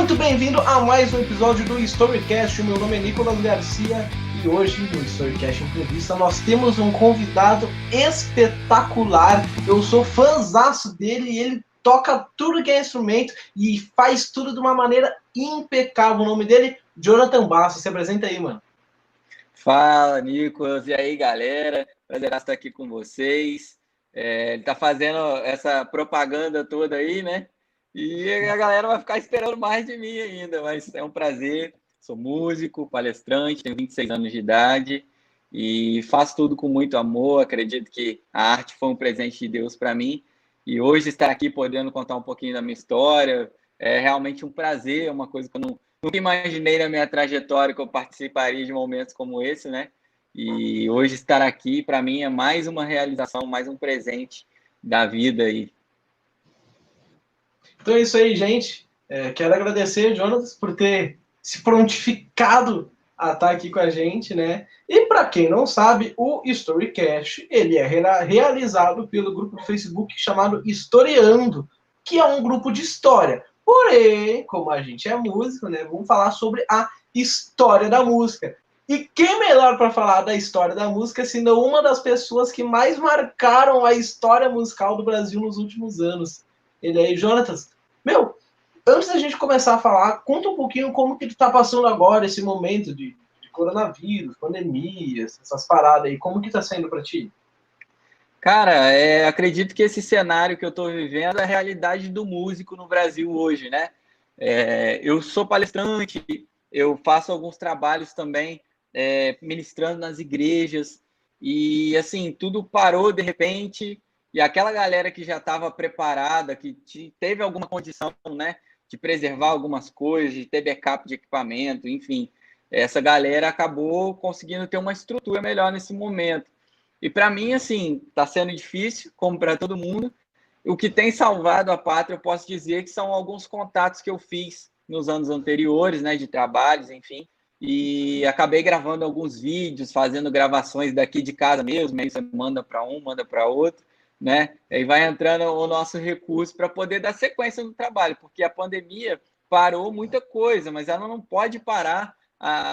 Muito bem-vindo a mais um episódio do Storycast. O meu nome é Nicolas Garcia e hoje no Storycast Entrevista nós temos um convidado espetacular. Eu sou fãzaço dele e ele toca tudo que é instrumento e faz tudo de uma maneira impecável. O nome dele, Jonathan Basso. Se apresenta aí, mano. Fala, Nicolas. E aí, galera? Prazer estar aqui com vocês. Ele tá fazendo essa propaganda toda aí, né? E a galera vai ficar esperando mais de mim ainda, mas é um prazer. Sou músico, palestrante, tenho 26 anos de idade e faço tudo com muito amor. Acredito que a arte foi um presente de Deus para mim. E hoje estar aqui podendo contar um pouquinho da minha história é realmente um prazer, uma coisa que eu nunca imaginei na minha trajetória que eu participaria de momentos como esse, né? E hoje estar aqui, para mim, é mais uma realização, mais um presente da vida aí. Então é isso aí, gente. Quero agradecer, Jonas, por ter se prontificado a estar aqui com a gente, né? E para quem não sabe, o Storycast, ele é realizado pelo grupo do Facebook chamado Historiando, que é um grupo de história. Porém, como a gente é músico, né? Vamos falar sobre a história da música. E quem melhor para falar da história da música, senão uma das pessoas que mais marcaram a história musical do Brasil nos últimos anos. Ele aí, Jonatas. Meu, antes da gente começar a falar, conta um pouquinho como que tu tá passando agora esse momento de coronavírus, pandemias, essas paradas aí. Como que tá sendo para ti? Cara, acredito que esse cenário que eu estou vivendo é a realidade do músico no Brasil hoje, né? Eu sou palestrante, eu faço alguns trabalhos também ministrando nas igrejas e, assim, tudo parou de repente e aquela galera que já estava preparada, que teve alguma condição, né, de preservar algumas coisas, de ter backup de equipamento, enfim, essa galera acabou conseguindo ter uma estrutura melhor nesse momento. E para mim, assim, está sendo difícil, como para todo mundo. O que tem salvado a pátria, eu posso dizer que são alguns contatos que eu fiz nos anos anteriores, né, de trabalhos, enfim. E acabei gravando alguns vídeos, fazendo gravações daqui de casa mesmo. Aí você manda para um, manda para outro, né? Aí vai entrando o nosso recurso para poder dar sequência no trabalho, porque a pandemia parou muita coisa, mas ela não pode parar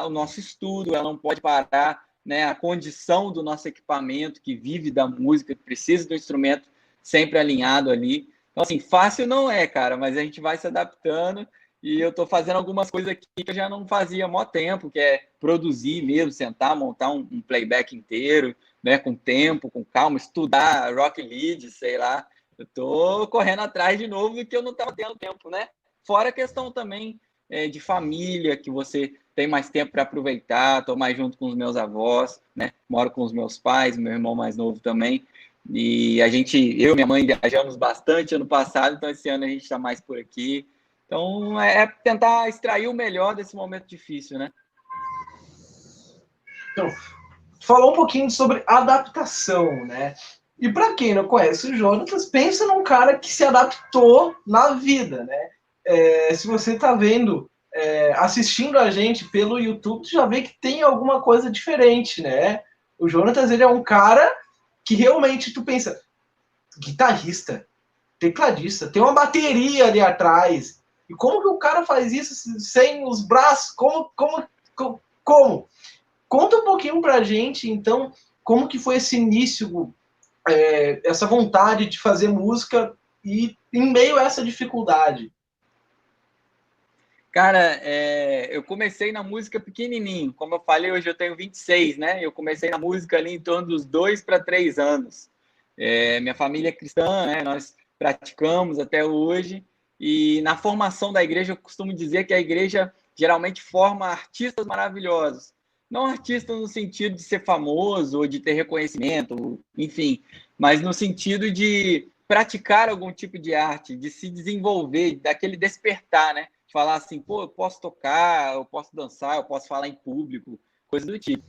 o nosso estudo, ela não pode parar, né, a condição do nosso equipamento, que vive da música, que precisa do instrumento sempre alinhado ali. Então, assim, fácil não é, cara, mas a gente vai se adaptando e eu estou fazendo algumas coisas aqui que eu já não fazia há muito tempo, que é produzir mesmo, sentar, montar um playback inteiro, né, com tempo, com calma, estudar rock lead, sei lá. Eu estou correndo atrás de novo do que eu não estava tendo tempo, né? Fora a questão também de família, que você tem mais tempo para aproveitar, estou mais junto com os meus avós, né? Moro com os meus pais, meu irmão mais novo também. E eu e minha mãe viajamos bastante ano passado, então esse ano a gente está mais por aqui. Então é tentar extrair o melhor desse momento difícil, né? Então, falou um pouquinho sobre adaptação, né? E para quem não conhece o Jonatas, pensa num cara que se adaptou na vida, né? Se você está vendo, assistindo a gente pelo YouTube, já vê que tem alguma coisa diferente, né? O Jonatas, ele é um cara que realmente tu pensa, guitarrista, tecladista, tem uma bateria ali atrás. E como que o cara faz isso sem os braços? Como? Conta um pouquinho pra gente, então, como que foi esse início, essa vontade de fazer música e em meio a essa dificuldade. Cara, eu comecei na música pequenininho. Como eu falei, hoje eu tenho 26, né? Eu comecei na música ali em torno dos 2 para 3 anos. Minha família é cristã, né? Nós praticamos até hoje. E na formação da igreja, eu costumo dizer que a igreja geralmente forma artistas maravilhosos. Não artistas no sentido de ser famoso ou de ter reconhecimento, enfim, mas no sentido de praticar algum tipo de arte, de se desenvolver, daquele despertar, né? Falar assim, pô, eu posso tocar, eu posso dançar, eu posso falar em público, coisa do tipo.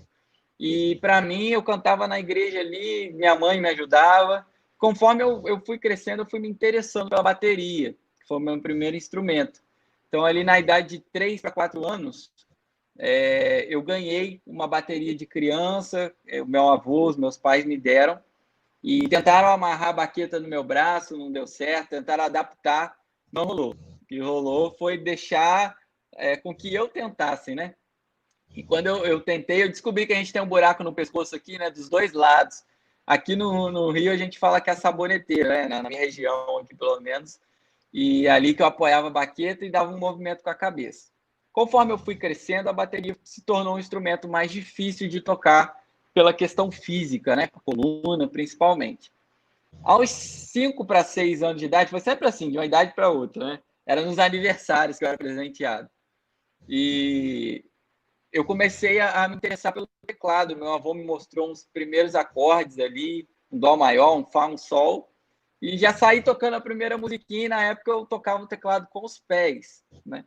E para mim, eu cantava na igreja ali, minha mãe me ajudava. Conforme eu fui crescendo, eu fui me interessando pela bateria, que foi o meu primeiro instrumento. Então, ali na idade de 3 para 4 anos, eu ganhei uma bateria de criança, o meu avô, os meus pais me deram, e tentaram amarrar a baqueta no meu braço, não deu certo, tentaram adaptar, não rolou. que rolou foi deixar com que eu tentasse, né? E quando eu tentei, eu descobri que a gente tem um buraco no pescoço aqui, né? Dos dois lados. Aqui no Rio a gente fala que é a saboneteira, né? Na minha região aqui, pelo menos. E ali que eu apoiava a baqueta e dava um movimento com a cabeça. Conforme eu fui crescendo, a bateria se tornou um instrumento mais difícil de tocar pela questão física, né? A coluna, principalmente. Aos 5 para 6 anos de idade, foi sempre assim, de uma idade para outra, né? Era nos aniversários que eu era presenteado. E eu comecei a me interessar pelo teclado. Meu avô me mostrou uns primeiros acordes ali, um dó maior, um fá, um sol, e já saí tocando a primeira musiquinha. E na época eu tocava o teclado com os pés, né?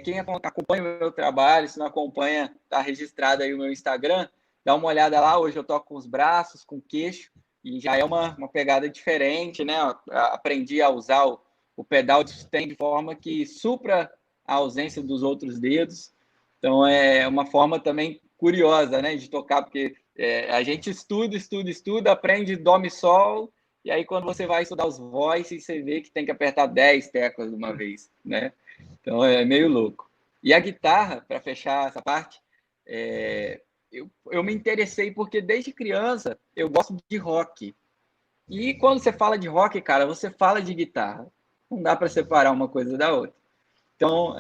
Quem acompanha o meu trabalho, se não acompanha, está registrado aí o meu Instagram, dá uma olhada lá. Hoje eu toco com os braços, com o queixo, e já é uma pegada diferente, né? Eu aprendi a usar o pedal de sustain de forma que supra a ausência dos outros dedos. Então, é uma forma também curiosa, né, de tocar, porque a gente estuda, aprende dó, mi, sol, e aí quando você vai estudar os voices, você vê que tem que apertar 10 teclas de uma vez, né? Então, é meio louco. E a guitarra, para fechar essa parte, eu me interessei porque desde criança eu gosto de rock. E quando você fala de rock, cara, você fala de guitarra. Não dá para separar uma coisa da outra. Então,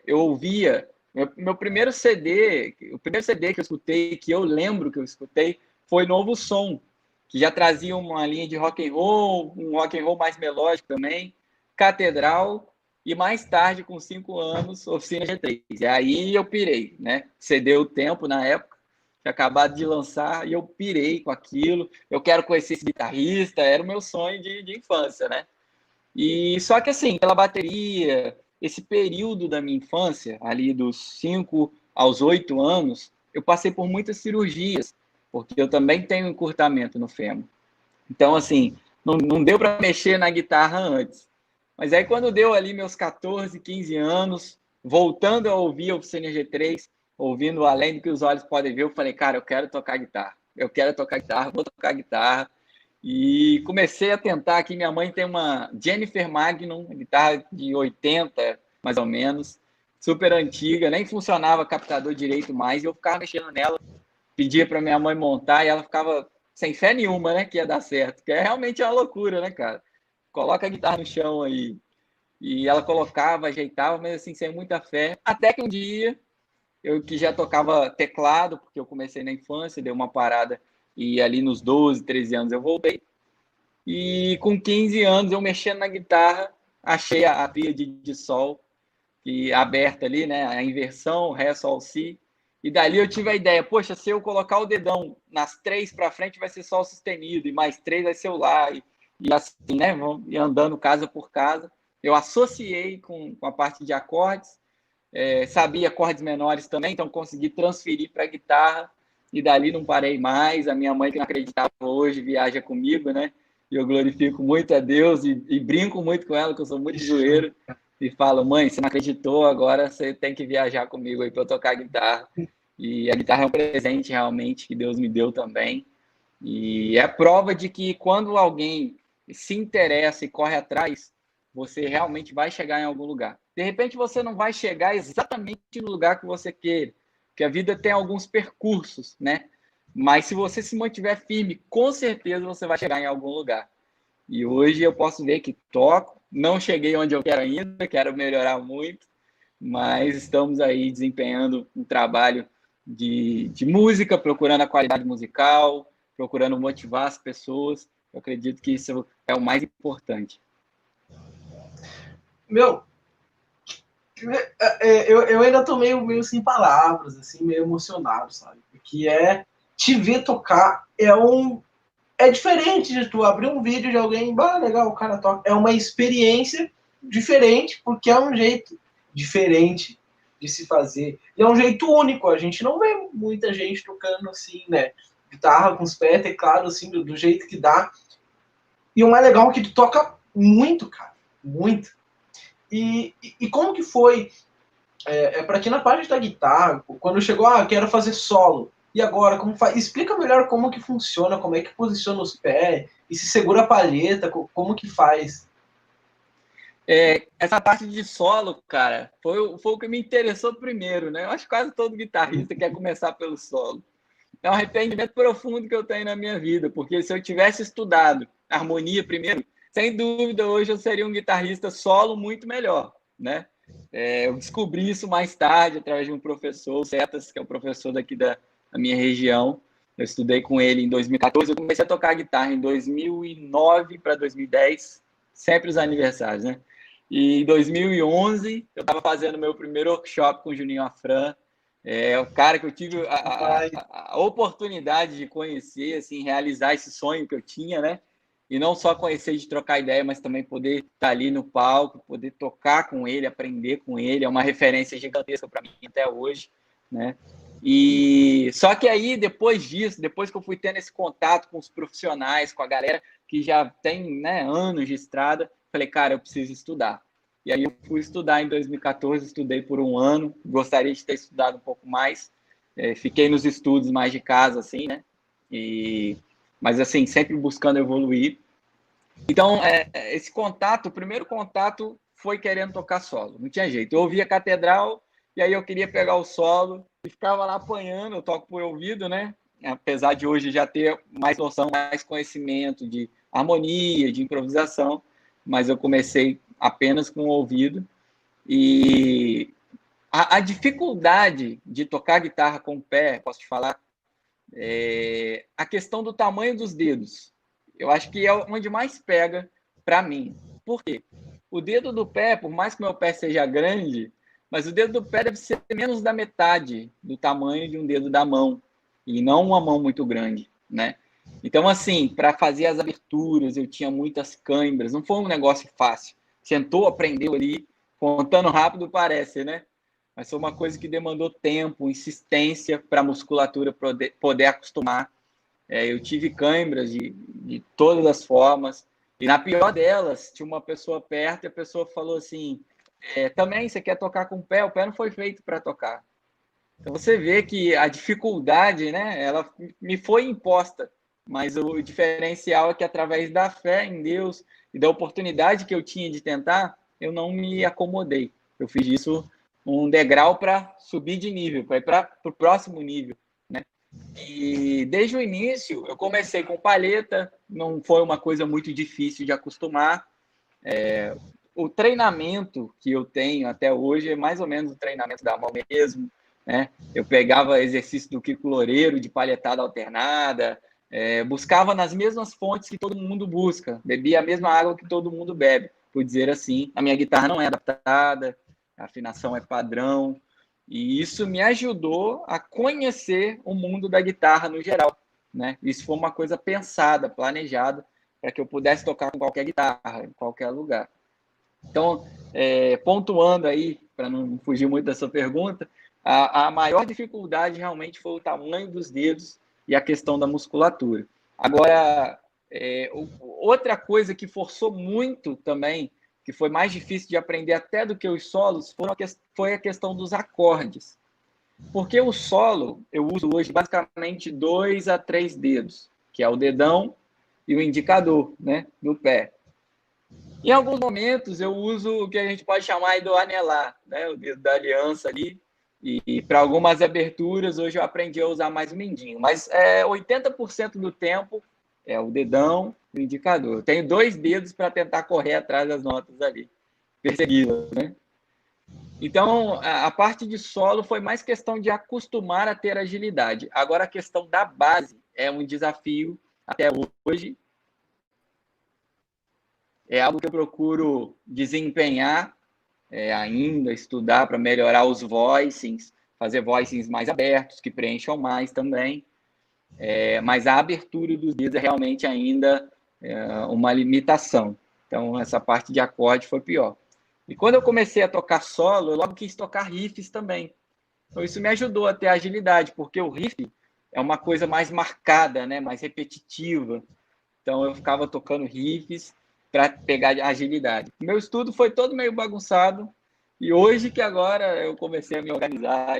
eu ouvia... Meu primeiro CD, o primeiro CD que eu escutei, que eu lembro que eu escutei, foi Novo Som, que já trazia uma linha de rock and roll, um rock and roll mais melódico também, Catedral, e mais tarde, com 5 anos, Oficina G3. E aí eu pirei, né? CD O Tempo, na época, tinha acabado de lançar, e eu pirei com aquilo. Eu quero conhecer esse guitarrista, era o meu sonho de infância, né? E só que assim, pela bateria, esse período da minha infância, ali dos 5 aos 8 anos, eu passei por muitas cirurgias, porque eu também tenho encurtamento no fêmur. Então, assim, não deu para mexer na guitarra antes. Mas aí, quando deu ali meus 14, 15 anos, voltando a ouvir a Oficina G3, ouvindo Além do que os Olhos Podem Ver, eu falei, cara, eu quero tocar guitarra. Eu quero tocar guitarra, vou tocar guitarra. E comecei a tentar aqui. Minha mãe tem uma Jennifer Magnum, guitarra de 80, mais ou menos, super antiga, nem funcionava captador direito mais, e eu ficava mexendo nela, pedia para minha mãe montar, e ela ficava sem fé nenhuma, né, que ia dar certo, que realmente uma loucura, né, cara? Coloca a guitarra no chão aí. E ela colocava, ajeitava, mas assim, sem muita fé. Até que um dia, eu que já tocava teclado, porque eu comecei na infância, dei uma parada, e ali nos 12, 13 anos eu voltei. E com 15 anos, eu mexendo na guitarra, achei a tríade de sol, que aberta ali, né? A inversão, Ré, Sol, Si. E dali eu tive a ideia, poxa, se eu colocar o dedão nas 3 para frente, vai ser Sol sustenido, e mais 3 vai ser o Lá. E assim, né? Vamos ir andando casa por casa. Eu associei com a parte de acordes, sabia acordes menores também, então consegui transferir para a guitarra, e dali não parei mais. A minha mãe, que não acreditava hoje, viaja comigo, né? E eu glorifico muito a Deus e brinco muito com ela, que eu sou muito zoeiro, e falo, mãe, você não acreditou, agora você tem que viajar comigo aí para eu tocar guitarra. E a guitarra é um presente realmente que Deus me deu também. E é prova de que quando alguém se interessa e corre atrás, você realmente vai chegar em algum lugar. De repente você não vai chegar exatamente no lugar que você quer, porque a vida tem alguns percursos, né? Mas se você se mantiver firme, com certeza você vai chegar em algum lugar. E hoje eu posso ver que toco, não cheguei onde eu quero ainda, quero melhorar muito, mas estamos aí desempenhando um trabalho de música, procurando a qualidade musical, procurando motivar as pessoas. Eu acredito que isso é o mais importante. Meu, eu ainda tô meio sem palavras, assim, meio emocionado, sabe? Porque te ver tocar é diferente de tu abrir um vídeo de alguém, legal, o cara toca. É uma experiência diferente, porque é um jeito diferente de se fazer. E é um jeito único, a gente não vê muita gente tocando assim, né? Guitarra com os pés, teclado, assim, do jeito que dá. E o mais legal é que tu toca muito, cara, muito. E como que foi, para ti na parte da guitarra, quando chegou, quero fazer solo, e agora, como faz? Explica melhor como que funciona, como é que posiciona os pés, e se segura a palheta, como que faz? Essa parte de solo, cara, foi o que me interessou primeiro, né? Eu acho que quase todo guitarrista quer começar pelo solo. É um arrependimento profundo que eu tenho na minha vida, porque se eu tivesse estudado harmonia primeiro, sem dúvida hoje eu seria um guitarrista solo muito melhor, né? Eu descobri isso mais tarde através de um professor, o Cetas, que é o professor daqui da minha região. Eu estudei com ele em 2014, eu comecei a tocar guitarra em 2009 para 2010, sempre os aniversários, né? E em 2011 eu estava fazendo meu primeiro workshop com o Juninho Afran, o cara que eu tive a oportunidade de conhecer, assim, realizar esse sonho que eu tinha, né? E não só conhecer de trocar ideia, mas também poder estar ali no palco, poder tocar com ele, aprender com ele, é uma referência gigantesca para mim até hoje, né? E só que aí, depois disso, depois que eu fui tendo esse contato com os profissionais, com a galera que já tem, né, anos de estrada, falei, cara, eu preciso estudar. E aí eu fui estudar em 2014, estudei por um ano, gostaria de ter estudado um pouco mais, fiquei nos estudos mais de casa, assim, né? Mas assim, sempre buscando evoluir. Então, esse contato, o primeiro contato foi querendo tocar solo, não tinha jeito. Eu ouvia Catedral, e aí eu queria pegar o solo, e ficava lá apanhando, eu toco por ouvido, né? Apesar de hoje já ter mais noção, mais conhecimento de harmonia, de improvisação, mas eu comecei apenas com o ouvido. E a dificuldade de tocar guitarra com o pé, posso te falar, a questão do tamanho dos dedos. Eu acho que é onde mais pega para mim. Por quê? O dedo do pé, por mais que meu pé seja grande, mas o dedo do pé deve ser menos da metade do tamanho de um dedo da mão, e não uma mão muito grande, né? Então, assim, para fazer as aberturas, eu tinha muitas câimbras, não foi um negócio fácil. Sentou, aprendeu ali, contando rápido parece, né? Mas foi uma coisa que demandou tempo, insistência para a musculatura poder acostumar. Eu tive câimbras de todas as formas, e na pior delas, tinha uma pessoa perto e a pessoa falou assim, também você quer tocar com o pé não foi feito para tocar. Então você vê que a dificuldade, né, ela me foi imposta, mas o diferencial é que através da fé em Deus e da oportunidade que eu tinha de tentar, eu não me acomodei. Eu fiz isso um degrau para subir de nível, para ir para o próximo nível, né? E desde o início eu comecei com palheta, não foi uma coisa muito difícil de acostumar. O treinamento que eu tenho até hoje é mais ou menos o treinamento da mão mesmo, né? Eu pegava exercício do Kiko Loureiro, de palhetada alternada, buscava nas mesmas fontes que todo mundo busca, bebia a mesma água que todo mundo bebe, por dizer assim. A minha guitarra não é adaptada, a afinação é padrão, e isso me ajudou a conhecer o mundo da guitarra no geral, né? Isso foi uma coisa pensada, planejada, para que eu pudesse tocar com qualquer guitarra, em qualquer lugar. Então, pontuando aí, para não fugir muito da sua pergunta, a maior dificuldade realmente foi o tamanho dos dedos e a questão da musculatura. Agora, outra coisa que forçou muito também, que foi mais difícil de aprender até do que os solos, foi a questão dos acordes. Porque o solo, eu uso hoje basicamente 2 a 3 dedos, que é o dedão e o indicador, né, do pé. Em alguns momentos eu uso o que a gente pode chamar do anelar, né, o dedo da aliança ali, e para algumas aberturas hoje eu aprendi a usar mais o mindinho, mas 80% do tempo é o dedão e o indicador. Eu tenho 2 dedos para tentar correr atrás das notas ali, persegui-las, né? Então, a parte de solo foi mais questão de acostumar a ter agilidade. Agora, a questão da base é um desafio até hoje. É algo que eu procuro desempenhar ainda, estudar para melhorar os voicings, fazer voicings mais abertos, que preencham mais também. Mas a abertura dos dedos é realmente ainda uma limitação. Então, essa parte de acorde foi pior. E quando eu comecei a tocar solo, eu logo quis tocar riffs também. Então, isso me ajudou a ter agilidade, porque o riff é uma coisa mais marcada, né? Mais repetitiva. Então, eu ficava tocando riffs para pegar agilidade. Meu estudo foi todo meio bagunçado, e hoje que agora eu comecei a me organizar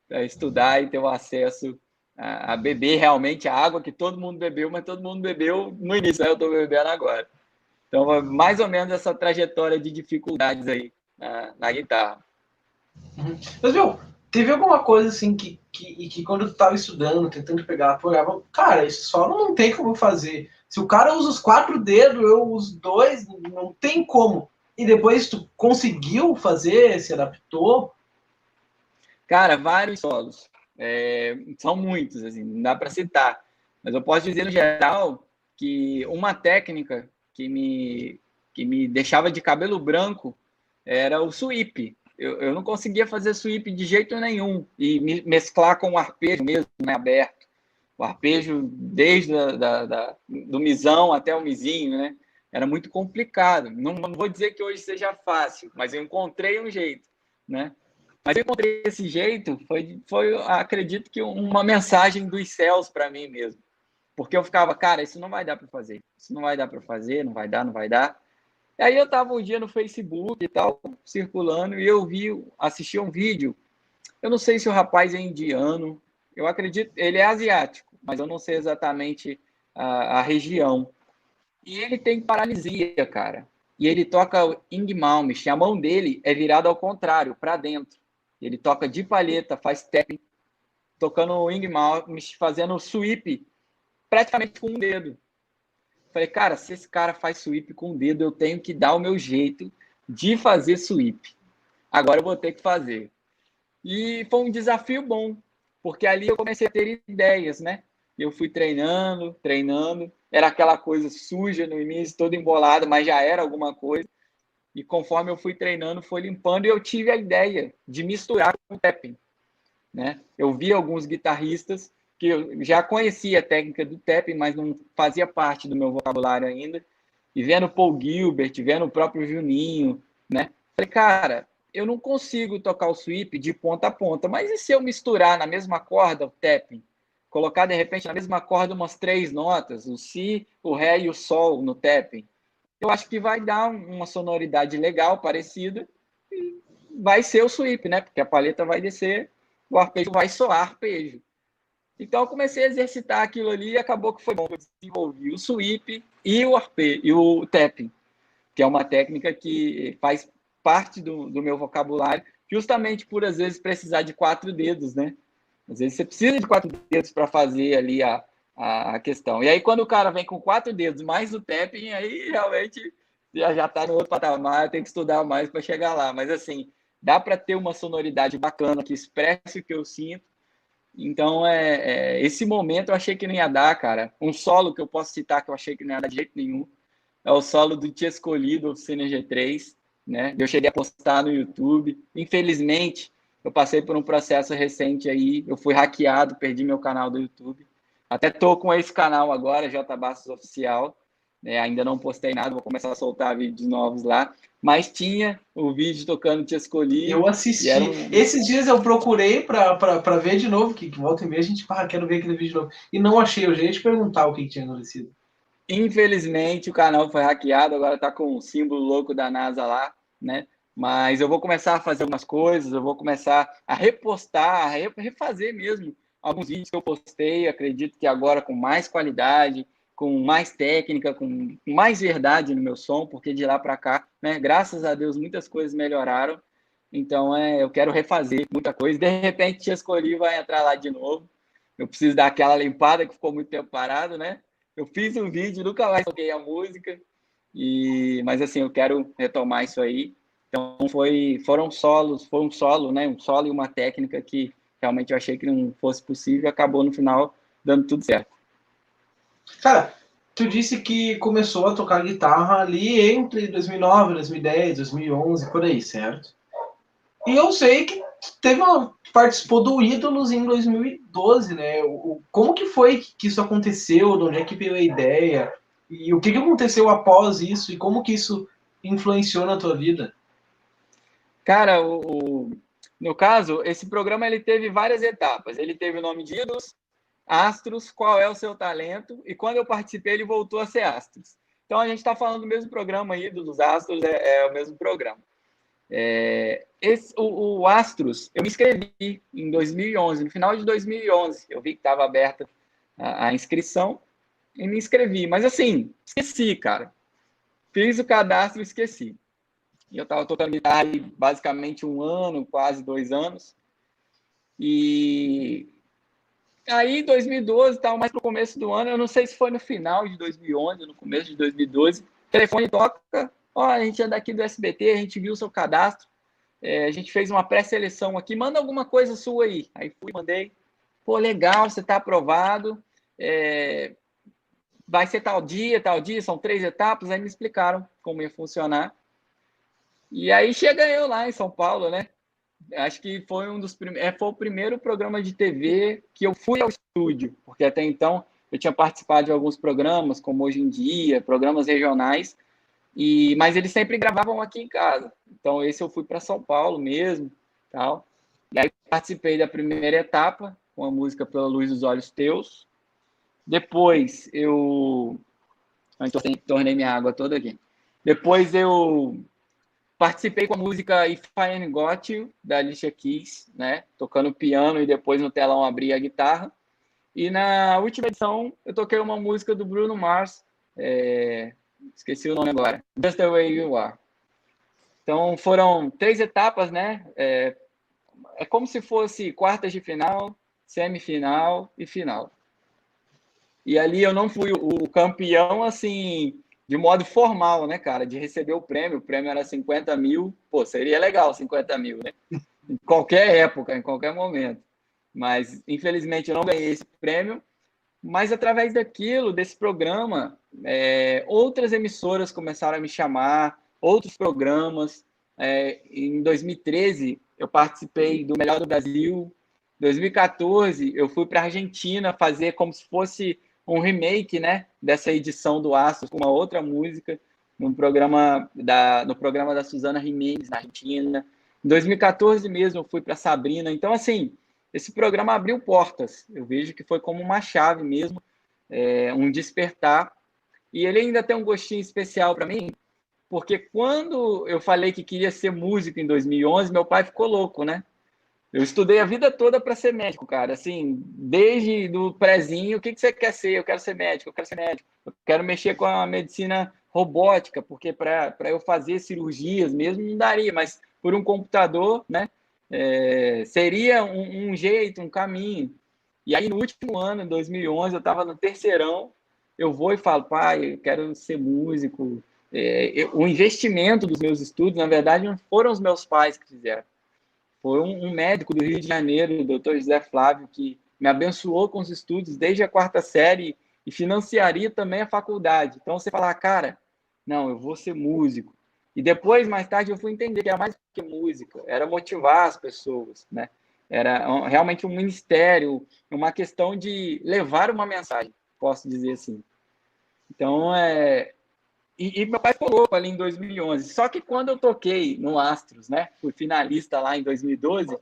para estudar e ter o acesso a beber realmente a água que todo mundo bebeu, mas todo mundo bebeu no início, né? Eu estou bebendo agora. Então, mais ou menos essa trajetória de dificuldades aí na guitarra. Mas, viu, teve alguma coisa assim que quando tu estava estudando, tentando pegar, tu olhava, cara, isso só não tem como fazer. Se o cara usa os 4 dedos, eu uso 2, não tem como. E depois tu conseguiu fazer, se adaptou? Cara, vários solos. São muitos, assim, não dá para citar. Mas eu posso dizer, no geral, que uma técnica que me deixava de cabelo branco era o sweep. Eu não conseguia fazer sweep de jeito nenhum e mesclar com o arpejo mesmo, né, aberto. O arpejo desde do misão até o mizinho, né? Era muito complicado. Não vou dizer que hoje seja fácil, mas eu encontrei um jeito, né? Mas eu encontrei esse jeito, acredito que uma mensagem dos céus para mim mesmo. Porque eu ficava, cara, isso não vai dar para fazer. Isso não vai dar para fazer, não vai dar, não vai dar. E aí eu tava um dia no Facebook e tal, circulando, e eu assisti um vídeo. Eu não sei se o rapaz é indiano, eu acredito, ele é asiático, mas eu não sei exatamente a região. E ele tem paralisia, cara. E ele toca Ingmalmsteen, a mão dele é virada ao contrário, para dentro. Ele toca de palheta, faz tapping, tocando o Ingmalmsteen, fazendo sweep praticamente com um dedo. Falei, cara, se esse cara faz sweep com o dedo, eu tenho que dar o meu jeito de fazer sweep. Agora eu vou ter que fazer. E foi um desafio bom, porque ali eu comecei a ter ideias, né? Eu fui treinando, treinando. Era aquela coisa suja no início, toda embolada, mas já era alguma coisa. E conforme eu fui treinando, foi limpando e eu tive a ideia de misturar com o tapping, né? Eu vi alguns guitarristas que eu já conhecia a técnica do tapping, mas não fazia parte do meu vocabulário ainda. E vendo Paul Gilbert, vendo o próprio Juninho, né? Falei, cara, eu não consigo tocar o sweep de ponta a ponta, mas e se eu misturar na mesma corda o tapping? Colocar, de repente, na mesma corda umas 3 notas, o si, o ré e o sol no tapping? Eu acho que vai dar uma sonoridade legal, parecida, e vai ser o sweep, né? Porque a palheta vai descer, o arpejo vai soar arpejo. Então eu comecei a exercitar aquilo ali e acabou que foi bom. Eu desenvolvi o sweep e o arpejo, e o tapping, que é uma técnica que faz parte do meu vocabulário, justamente por às vezes precisar de 4 dedos, né? Às vezes você precisa de 4 dedos para fazer ali a questão. E aí quando o cara vem com 4 dedos mais o tapping, aí realmente já está no outro patamar, tem que estudar mais para chegar lá. Mas assim, dá para ter uma sonoridade bacana que expresse o que eu sinto. Então, esse momento eu achei que não ia dar, cara. Um solo que eu posso citar que eu achei que não ia dar de jeito nenhum é o solo do Tia Escolhido, Oficina G3, né? Eu cheguei a postar no YouTube. Infelizmente, eu passei por um processo recente aí, eu fui hackeado, perdi meu canal do YouTube. Até tô com esse canal agora, J Bastos Oficial, né? Ainda não postei nada, vou começar a soltar vídeos novos lá. Mas tinha o vídeo tocando Te Escolhi. Eu E era assisti. Esses dias eu procurei pra ver de novo, que volta e meia a gente, quero ver aquele vídeo de novo. E não achei, eu já ia te perguntar o que tinha acontecido. Infelizmente, o canal foi hackeado, agora tá com o símbolo louco da NASA lá, né? Mas eu vou começar a fazer algumas coisas, eu vou começar a repostar, a refazer mesmo alguns vídeos que eu postei, acredito que agora com mais qualidade, com mais técnica, com mais verdade no meu som, porque de lá para cá, né, graças a Deus, muitas coisas melhoraram. Então, eu quero refazer muita coisa. De repente, Tia Escolhi vai entrar lá de novo. Eu preciso dar aquela limpada que ficou muito tempo parado, né? Eu fiz um vídeo, nunca mais toquei a música, mas assim, eu quero retomar isso aí. Então foram solos, foi um solo, né? Um solo e uma técnica que realmente eu achei que não fosse possível e acabou no final dando tudo certo. Cara, tu disse que começou a tocar guitarra ali entre 2009, 2010, 2011, por aí, certo? E eu sei que participou do Ídolos em 2012, né? Como que foi que isso aconteceu? De onde é que veio a ideia? E o que aconteceu após isso? E como que isso influenciou na tua vida? Cara, no caso, esse programa ele teve várias etapas. Ele teve o nome de Ídolos, Astros, Qual é o Seu Talento? E quando eu participei, ele voltou a ser Astros. Então a gente está falando do mesmo programa, Ídolos, Astros, é o mesmo programa. O Astros, eu me inscrevi em 2011, no final de 2011. Eu vi que estava aberta a inscrição e me inscrevi. Mas assim, esqueci, cara. Fiz o cadastro e esqueci. E eu estava tocando guitarra aí basicamente 1 ano, quase 2 anos. E aí, em 2012, estava mais para o começo do ano, eu não sei se foi no final de 2011, no começo de 2012, o telefone toca, ó, a gente é daqui do SBT, a gente viu o seu cadastro, a gente fez uma pré-seleção aqui, manda alguma coisa sua aí. Aí fui, mandei, pô, legal, você está aprovado, vai ser tal dia, são 3 etapas, aí me explicaram como ia funcionar. E aí chega eu lá em São Paulo, né? Acho que foi foi o primeiro programa de TV que eu fui ao estúdio, porque até então eu tinha participado de alguns programas, como Hoje em Dia, programas regionais, mas eles sempre gravavam aqui em casa. Então esse eu fui para São Paulo mesmo, tal. E aí participei da primeira etapa com a música Pela Luz dos Olhos Teus. Depois eu tornei minha água toda aqui. Depois eu participei com a música If I Ain't Got You, da Alicia Keys, né? Tocando piano e depois no telão abri a guitarra. E na última edição eu toquei uma música do Bruno Mars, esqueci o nome agora, Just the Way You Are. Então foram 3 etapas, né? É como se fosse quartas de final, semifinal e final. E ali eu não fui o campeão, assim, de modo formal, né, cara? De receber o prêmio era 50 mil. Pô, seria legal 50 mil, né? Em qualquer época, em qualquer momento. Mas, infelizmente, eu não ganhei esse prêmio. Mas, através desse programa, outras emissoras começaram a me chamar, outros programas. Em 2013, eu participei do Melhor do Brasil. Em 2014, eu fui para a Argentina fazer como se fosse um remake, né, dessa edição do Astros com uma outra música no programa da Susana Jiménez, na Argentina. Em 2014 mesmo, eu fui para Sabrina. Então, assim, esse programa abriu portas. Eu vejo que foi como uma chave mesmo, um despertar. E ele ainda tem um gostinho especial para mim, porque quando eu falei que queria ser músico em 2011, meu pai ficou louco, né? Eu estudei a vida toda para ser médico, cara. Assim, desde do prézinho, o que você quer ser? Eu quero ser médico, eu quero ser médico. Eu quero mexer com a medicina robótica, porque para eu fazer cirurgias mesmo não daria, mas por um computador, né? Seria um jeito, um caminho. E aí, no último ano, em 2011, eu estava no terceirão, eu vou e falo, pai, eu quero ser músico. O investimento dos meus estudos, na verdade, não foram os meus pais que fizeram. Foi um médico do Rio de Janeiro, o doutor José Flávio, que me abençoou com os estudos desde a 4ª série e financiaria também a faculdade. Então, você fala, cara, não, eu vou ser músico. E depois, mais tarde, eu fui entender que era mais do que música, era motivar as pessoas, né? Era realmente um ministério, uma questão de levar uma mensagem, posso dizer assim. Então, E meu pai ficou louco ali em 2011. Só que quando eu toquei no Astros, né? Fui finalista lá em 2012.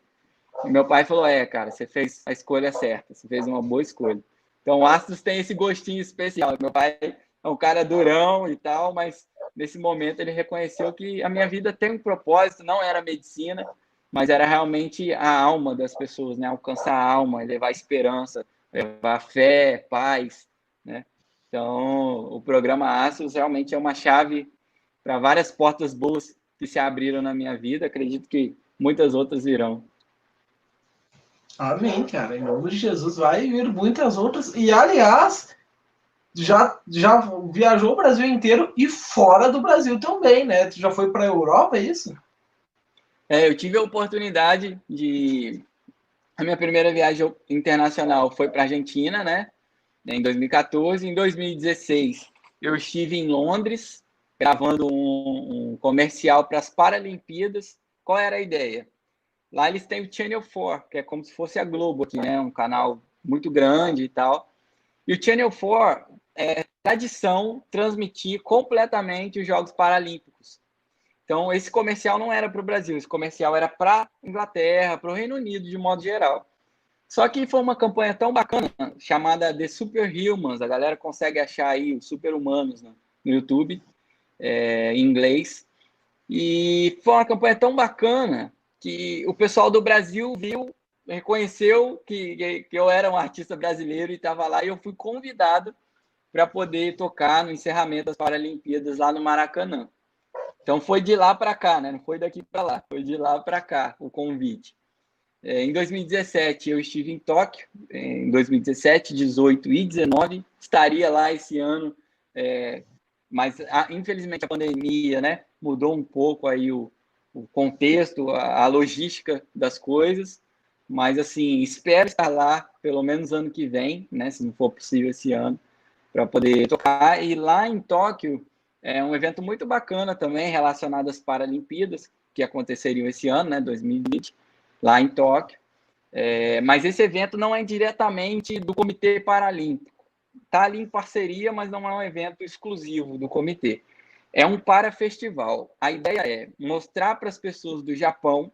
Meu pai falou, cara, você fez a escolha certa. Você fez uma boa escolha. Então, o Astros tem esse gostinho especial. Meu pai é um cara durão e tal, mas nesse momento ele reconheceu que a minha vida tem um propósito. Não era medicina, mas era realmente a alma das pessoas, né? Alcançar a alma, levar esperança, levar fé, paz, né? Então, o programa Astros realmente é uma chave para várias portas boas que se abriram na minha vida. Acredito que muitas outras virão. Amém, cara. Em nome de Jesus vai vir muitas outras. E, aliás, já viajou o Brasil inteiro e fora do Brasil também, né? Tu já foi para a Europa, é isso? Eu tive a oportunidade de... A minha primeira viagem internacional foi para a Argentina, né? Em 2014. Em 2016, eu estive em Londres, gravando um comercial para as Paralimpíadas. Qual era a ideia? Lá eles têm o Channel 4, que é como se fosse a Globo aqui, né? Um canal muito grande e tal. E o Channel 4 é tradição transmitir completamente os Jogos Paralímpicos. Então, esse comercial não era para o Brasil, esse comercial era para a Inglaterra, para o Reino Unido, de modo geral. Só que foi uma campanha tão bacana, chamada The Superhumans. A galera consegue achar aí os Super-Humanos no YouTube, em inglês. E foi uma campanha tão bacana que o pessoal do Brasil viu, reconheceu que eu era um artista brasileiro e estava lá. E eu fui convidado para poder tocar no encerramento das Paralimpíadas lá no Maracanã. Então foi de lá para cá, né? Não foi daqui para lá, foi de lá para cá o convite. Em 2017 eu estive em Tóquio, em 2017, 18 e 19, estaria lá esse ano, mas infelizmente a pandemia, né, mudou um pouco aí o contexto, a logística das coisas, mas assim, espero estar lá pelo menos ano que vem, né, se não for possível esse ano, para poder tocar. E lá em Tóquio é um evento muito bacana também relacionado às Paralimpíadas, que aconteceriam esse ano, né, 2020, lá em Tóquio. Mas esse evento não é diretamente do Comitê Paralímpico. Está ali em parceria, mas não é um evento exclusivo do comitê. É um parafestival. A ideia é mostrar para as pessoas do Japão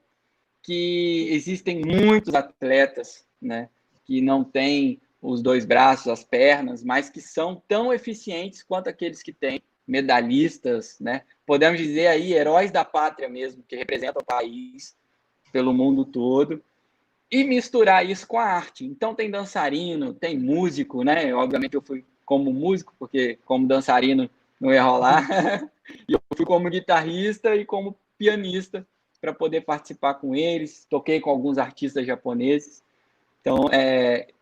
que existem muitos atletas, né, que não têm os dois braços, as pernas, mas que são tão eficientes quanto aqueles que têm, medalhistas, né? Podemos dizer aí heróis da pátria mesmo, que representam o país pelo mundo todo, e misturar isso com a arte. Então tem dançarino, tem músico, né? Obviamente eu fui como músico, porque como dançarino não ia rolar. E eu fui como guitarrista e como pianista para poder participar com eles. Toquei com alguns artistas japoneses. Então,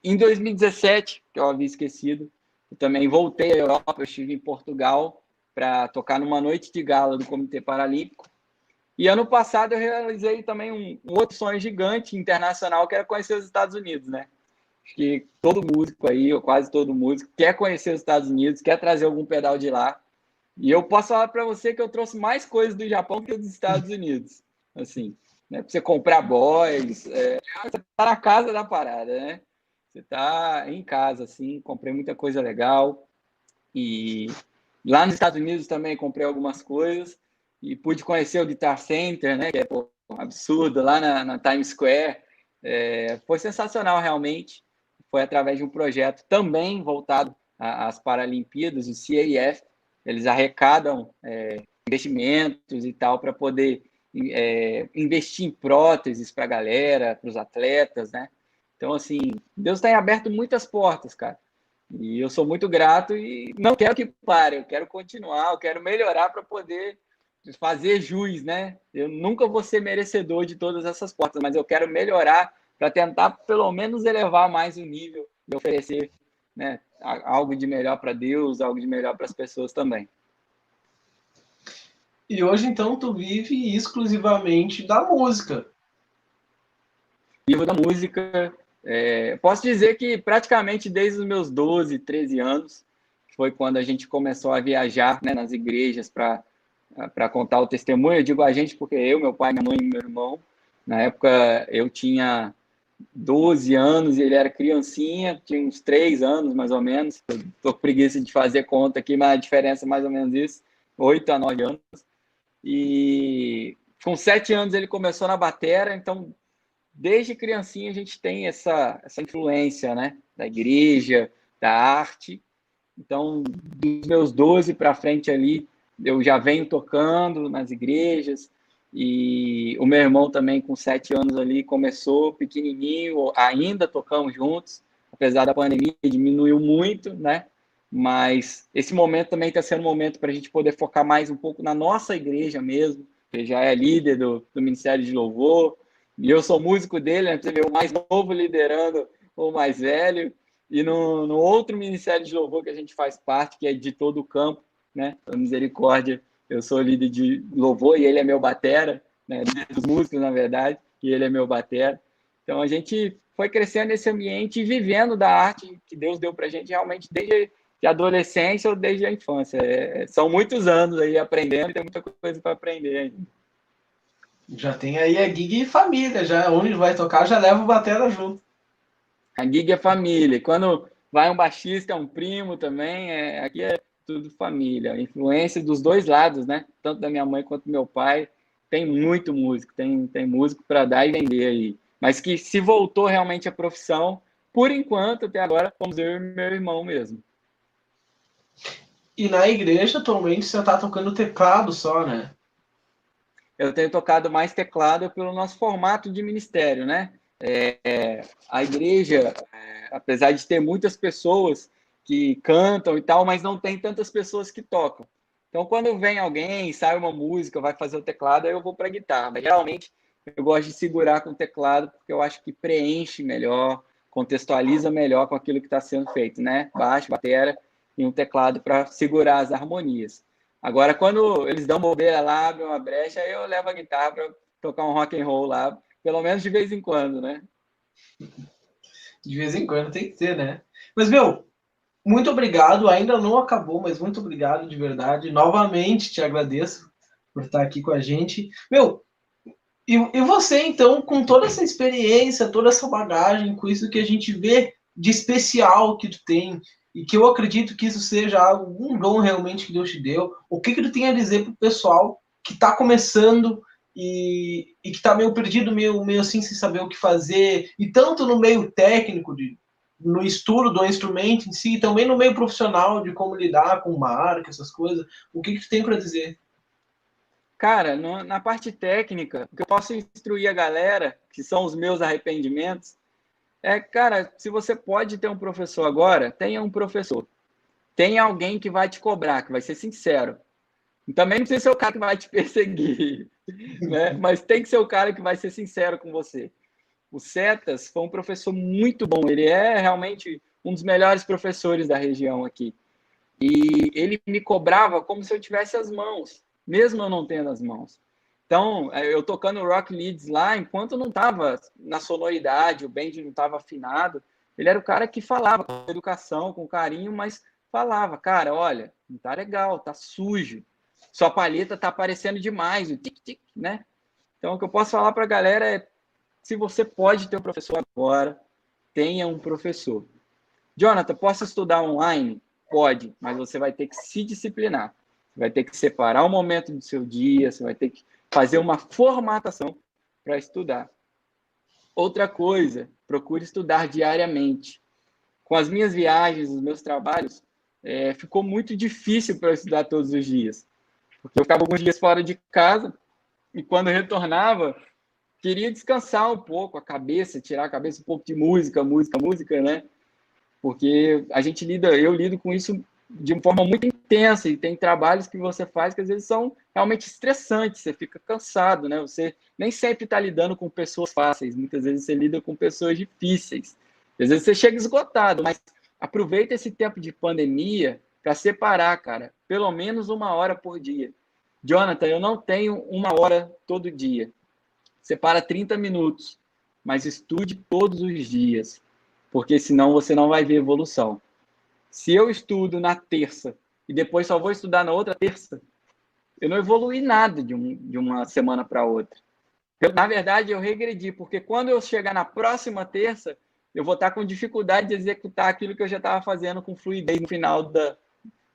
em 2017, que eu havia esquecido, eu também voltei à Europa, eu estive em Portugal para tocar numa noite de gala do Comitê Paralímpico. E ano passado eu realizei também um outro sonho gigante internacional, que era conhecer os Estados Unidos, né? Acho que todo músico aí, ou quase todo músico, quer conhecer os Estados Unidos, quer trazer algum pedal de lá. E eu posso falar para você que eu trouxe mais coisas do Japão que dos Estados Unidos. Assim, né? Para você comprar boys, você tá na casa da parada, né? Você tá em casa, assim, comprei muita coisa legal. E lá nos Estados Unidos também comprei algumas coisas e pude conhecer o Guitar Center, né? Que é um absurdo, lá na Times Square. Foi sensacional, realmente. Foi através de um projeto também voltado às Paralimpíadas, o CAF. Eles arrecadam investimentos e tal para poder investir em próteses para a galera, para os atletas, né? Então, assim, Deus tem aberto muitas portas, cara. E eu sou muito grato e não quero que pare, eu quero continuar, eu quero melhorar para poder fazer jus, né? Eu nunca vou ser merecedor de todas essas portas, mas eu quero melhorar para tentar pelo menos elevar mais o nível e oferecer, né, algo de melhor para Deus, algo de melhor para as pessoas também. E hoje, então, tu vive exclusivamente da música. Vivo da música. Posso dizer que praticamente desde os meus 12, 13 anos, foi quando a gente começou a viajar, né, nas igrejas para contar o testemunho. Eu digo a gente porque eu, meu pai, minha mãe e meu irmão, na época eu tinha 12 anos e ele era criancinha, tinha uns 3 anos mais ou menos. Estou com preguiça de fazer conta aqui, mas a diferença é mais ou menos isso, 8 a 9 anos. E com 7 anos ele começou na batera, então desde criancinha a gente tem essa influência, né, da igreja, da arte. Então, dos meus 12 para frente ali, eu já venho tocando nas igrejas, e o meu irmão também, com 7 anos ali, começou pequenininho, ainda tocamos juntos, apesar da pandemia, diminuiu muito, né? Mas esse momento também está sendo um momento para a gente poder focar mais um pouco na nossa igreja mesmo, que já é líder do Ministério de Louvor, e eu sou músico dele, né? Você vê o mais novo liderando o mais velho, e no outro Ministério de Louvor que a gente faz parte, que é de todo o campo, né? A Misericórdia, eu sou líder de louvor e ele é meu batera, né? Líder dos músicos, na verdade, e ele é meu batera. Então a gente foi crescendo nesse ambiente e vivendo da arte que Deus deu para a gente realmente desde a adolescência ou desde a infância. São muitos anos aí aprendendo e tem muita coisa para aprender ainda. Já tem aí a gig e família, já onde vai tocar já leva o batera junto. A gig é família. Quando vai um baixista, é um primo também. Aqui é tudo família. A influência dos dois lados, né? Tanto da minha mãe quanto do meu pai. Tem muito músico, tem músico para dar e vender aí. Mas que se voltou realmente à profissão, por enquanto, até agora, vamos eu e meu irmão mesmo. E na igreja, atualmente, você está tocando teclado só, né? Eu tenho tocado mais teclado pelo nosso formato de ministério, né? A igreja, apesar de ter muitas pessoas que cantam e tal, mas não tem tantas pessoas que tocam. Então, quando vem alguém, sai uma música, vai fazer o teclado, aí eu vou para a guitarra. Mas, geralmente, eu gosto de segurar com o teclado, porque eu acho que preenche melhor, contextualiza melhor com aquilo que está sendo feito, né? Baixo, bateria e um teclado para segurar as harmonias. Agora, quando eles dão bobeira lá, abrem uma brecha, aí eu levo a guitarra para tocar um rock and roll lá, pelo menos de vez em quando, né? De vez em quando tem que ter, né? Mas, meu, muito obrigado. Ainda não acabou, mas muito obrigado de verdade. Novamente te agradeço por estar aqui com a gente. Meu, e você, então, com toda essa experiência, toda essa bagagem, com isso que a gente vê de especial que tu tem, e que eu acredito que isso seja algo, um dom realmente que Deus te deu, o que tu tem a dizer pro pessoal que está começando e que está meio perdido, meio assim, sem saber o que fazer, e tanto no meio técnico, no estudo do instrumento em si, e também no meio profissional, de como lidar com marca, essas coisas, o que tu tem para dizer? Cara, na parte técnica, o que eu posso instruir a galera, que são os meus arrependimentos, cara, se você pode ter um professor agora, tenha um professor. Tenha alguém que vai te cobrar, que vai ser sincero. Também não precisa ser o cara que vai te perseguir, né? Mas tem que ser o cara que vai ser sincero com você. O Setas foi um professor muito bom. Ele é realmente um dos melhores professores da região aqui. E ele me cobrava como se eu tivesse as mãos, mesmo eu não tendo as mãos. Então, eu tocando rock leads lá, enquanto não estava na sonoridade, o band não estava afinado, ele era o cara que falava com educação, com carinho, mas falava, cara, olha, não tá legal, tá sujo, sua palheta tá aparecendo demais, o tic-tic, né? Então, o que eu posso falar para a galera é, se você pode ter um professor agora, tenha um professor. Jonathan, posso estudar online? Pode, mas você vai ter que se disciplinar. Você vai ter que separar um momento do seu dia, você vai ter que fazer uma formatação para estudar. Outra coisa, procure estudar diariamente. Com as minhas viagens, os meus trabalhos, ficou muito difícil para eu estudar todos os dias. Porque eu ficava alguns dias fora de casa e quando retornava, queria descansar um pouco a cabeça, tirar a cabeça um pouco de música, né? Porque eu lido com isso de uma forma muito intensa e tem trabalhos que você faz que às vezes são realmente estressantes, você fica cansado, né? Você nem sempre está lidando com pessoas fáceis, muitas vezes você lida com pessoas difíceis. Às vezes você chega esgotado, mas aproveita esse tempo de pandemia para separar, cara, pelo menos 1 hora por dia. Jonathan, eu não tenho 1 hora todo dia. Separa 30 minutos, mas estude todos os dias, porque senão você não vai ver evolução. Se eu estudo na terça e depois só vou estudar na outra terça, eu não evolui nada de uma semana para outra. Na verdade, eu regredi, porque quando eu chegar na próxima terça, eu vou estar com dificuldade de executar aquilo que eu já estava fazendo com fluidez no final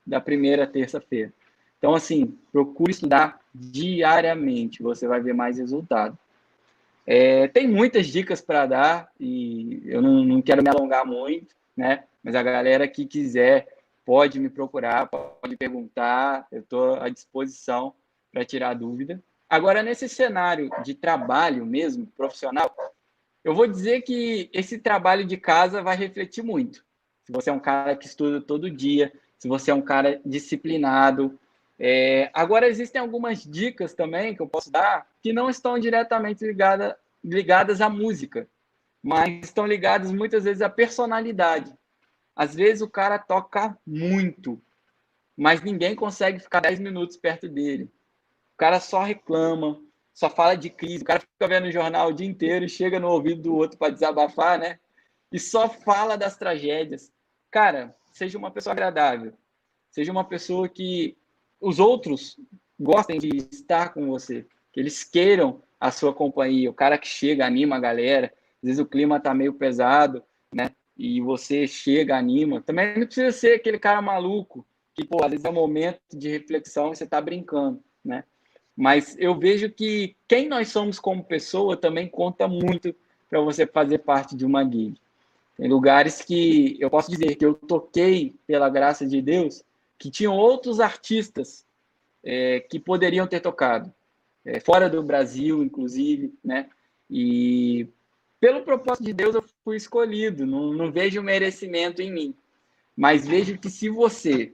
da primeira terça-feira. Então, assim, procure estudar diariamente, você vai ver mais resultado. Tem muitas dicas para dar e eu não quero me alongar muito, né? Mas a galera que quiser pode me procurar, pode perguntar, eu estou à disposição para tirar dúvida. Agora, nesse cenário de trabalho mesmo, profissional, eu vou dizer que esse trabalho de casa vai refletir muito. Se você é um cara que estuda todo dia, se você é um cara disciplinado. Agora, existem algumas dicas também que eu posso dar que não estão diretamente ligadas à música, mas estão ligadas muitas vezes à personalidade. Às vezes o cara toca muito, mas ninguém consegue ficar 10 minutos perto dele. O cara só reclama, só fala de crise, o cara fica vendo o jornal o dia inteiro e chega no ouvido do outro para desabafar, né? E só fala das tragédias. Cara, seja uma pessoa agradável, seja uma pessoa que os outros gostem de estar com você, que eles queiram a sua companhia. O cara que chega, anima a galera, às vezes o clima tá meio pesado, né? E você chega, anima. Também não precisa ser aquele cara maluco, que, pô, às vezes é um momento de reflexão e você tá brincando, né? Mas eu vejo que quem nós somos como pessoa também conta muito para você fazer parte de uma gig. Tem lugares que eu posso dizer que eu toquei, pela graça de Deus, que tinham outros artistas que poderiam ter tocado, fora do Brasil, inclusive, né? E pelo propósito de Deus eu fui escolhido, não vejo merecimento em mim. mas vejo que se você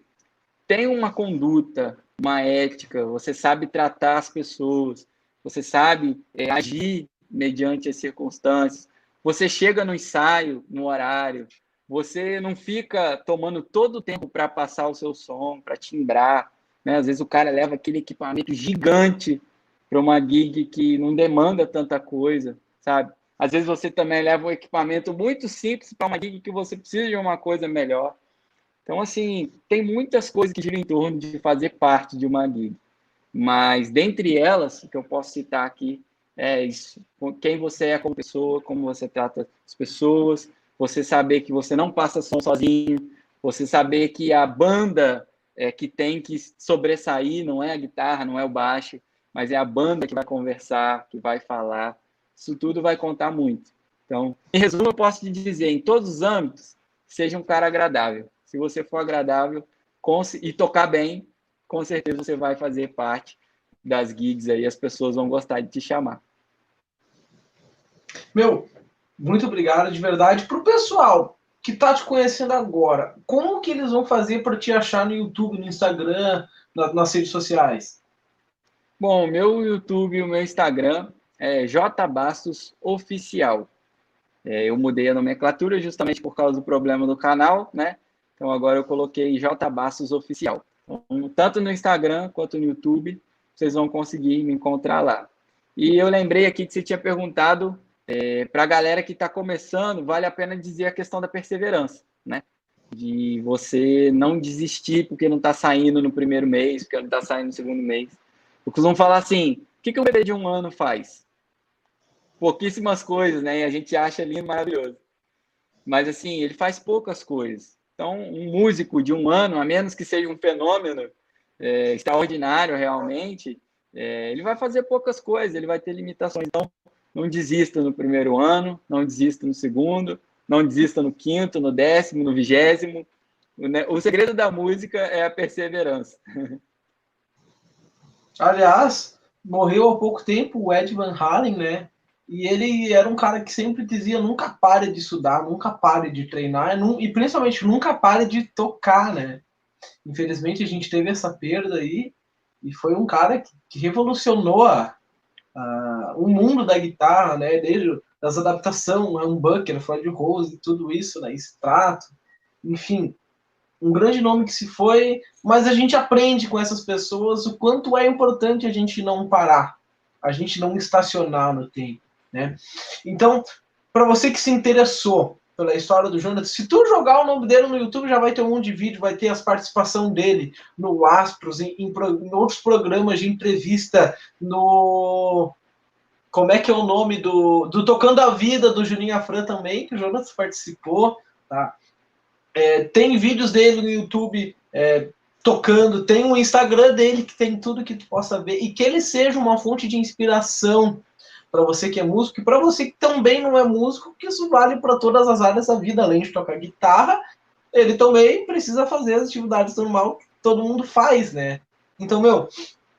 tem uma conduta, uma ética, você sabe tratar as pessoas, você sabe agir mediante as circunstâncias, você chega no ensaio, no horário, você não fica tomando todo o tempo para passar o seu som, para timbrar, né? Às vezes o cara leva aquele equipamento gigante para uma gig que não demanda tanta coisa, sabe? Às vezes você também leva um equipamento muito simples para uma gig que você precisa de uma coisa melhor. Então, assim, tem muitas coisas que giram em torno de fazer parte de uma gig. Mas, dentre elas, que eu posso citar aqui, é isso. Quem você é como pessoa, como você trata as pessoas, você saber que você não passa som sozinho, você saber que a banda que tem que sobressair não é a guitarra, não é o baixo, mas é a banda que vai conversar, que vai falar. Isso tudo vai contar muito. Então, em resumo, eu posso te dizer, em todos os âmbitos, seja um cara agradável. Se você for agradável e tocar bem, com certeza você vai fazer parte das gigs aí, as pessoas vão gostar de te chamar. Meu, muito obrigado de verdade. Pro pessoal que tá te conhecendo agora, como que eles vão fazer para te achar no YouTube, no Instagram, nas redes sociais? Bom, o meu YouTube e o meu Instagram é jbastosOficial. Eu mudei a nomenclatura justamente por causa do problema do canal, né? Então agora eu coloquei jbastosOficial. Então, tanto no Instagram quanto no YouTube, vocês vão conseguir me encontrar lá. E eu lembrei aqui que você tinha perguntado para a galera que está começando, vale a pena dizer a questão da perseverança, né? De você não desistir porque não está saindo no primeiro mês, porque não está saindo no segundo mês. Eu costumo falar assim, o que um bebê de 1 ano faz? Pouquíssimas coisas, né? E a gente acha lindo, maravilhoso. Mas, assim, ele faz poucas coisas. Então, um músico de 1 ano, a menos que seja um fenômeno extraordinário realmente, ele vai fazer poucas coisas, ele vai ter limitações. Então, não desista no primeiro ano, não desista no segundo, não desista no quinto, no 10º, no 20º. O segredo da música é a perseverança. Aliás, morreu há pouco tempo o Ed Van Halen, né? E ele era um cara que sempre dizia nunca pare de estudar, nunca pare de treinar e principalmente nunca pare de tocar, né? Infelizmente a gente teve essa perda aí e foi um cara que revolucionou o mundo da guitarra, né? Desde as adaptações, Humbucker, Floyd Rose, tudo isso, né? Strato, enfim, um grande nome que se foi, mas a gente aprende com essas pessoas o quanto é importante a gente não parar, a gente não estacionar no tempo, né? Então, para você que se interessou pela história do Jonas, se tu jogar o nome dele no YouTube, já vai ter um monte de vídeo, vai ter as participações dele no Astros, em outros programas de entrevista, no... Como é que é o nome do Tocando a Vida, do Juninho Afran também, que o Jonas participou, tá? Tem vídeos dele no YouTube tocando, tem um Instagram dele que tem tudo que tu possa ver, e que ele seja uma fonte de inspiração para você que é músico, e para você que também não é músico, que isso vale para todas as áreas da vida, além de tocar guitarra, ele também precisa fazer as atividades normais que todo mundo faz, né? Então,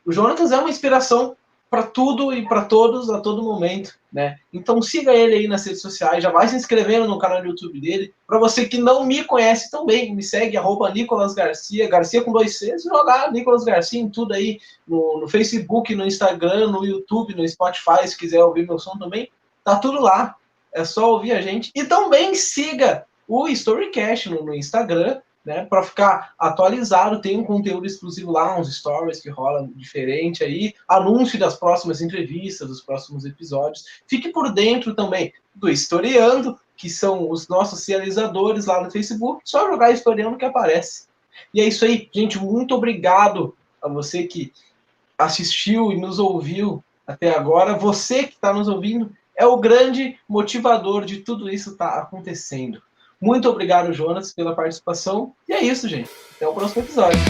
o Jonatas é uma inspiração para tudo e para todos a todo momento, né? Então siga ele aí nas redes sociais, já vai se inscrevendo no canal do YouTube dele. Para você que não me conhece também, me segue @Nicolas Garcia, Garcia com 2 Cs, jogar Nicolas Garcia em tudo aí, no Facebook, no Instagram, no YouTube, no Spotify, se quiser ouvir meu som também, tá tudo lá. É só ouvir a gente. E também siga o Storycast no Instagram, né, para ficar atualizado, tem um conteúdo exclusivo lá, uns stories que rolam diferente aí, anúncio das próximas entrevistas, dos próximos episódios. Fique por dentro também do Historiando, que são os nossos realizadores lá no Facebook, só jogar Historiando que aparece. E é isso aí, gente, muito obrigado a você que assistiu e nos ouviu até agora. Você que está nos ouvindo é o grande motivador de tudo isso estar acontecendo. Muito obrigado, Jonas, pela participação. E é isso, gente. Até o próximo episódio.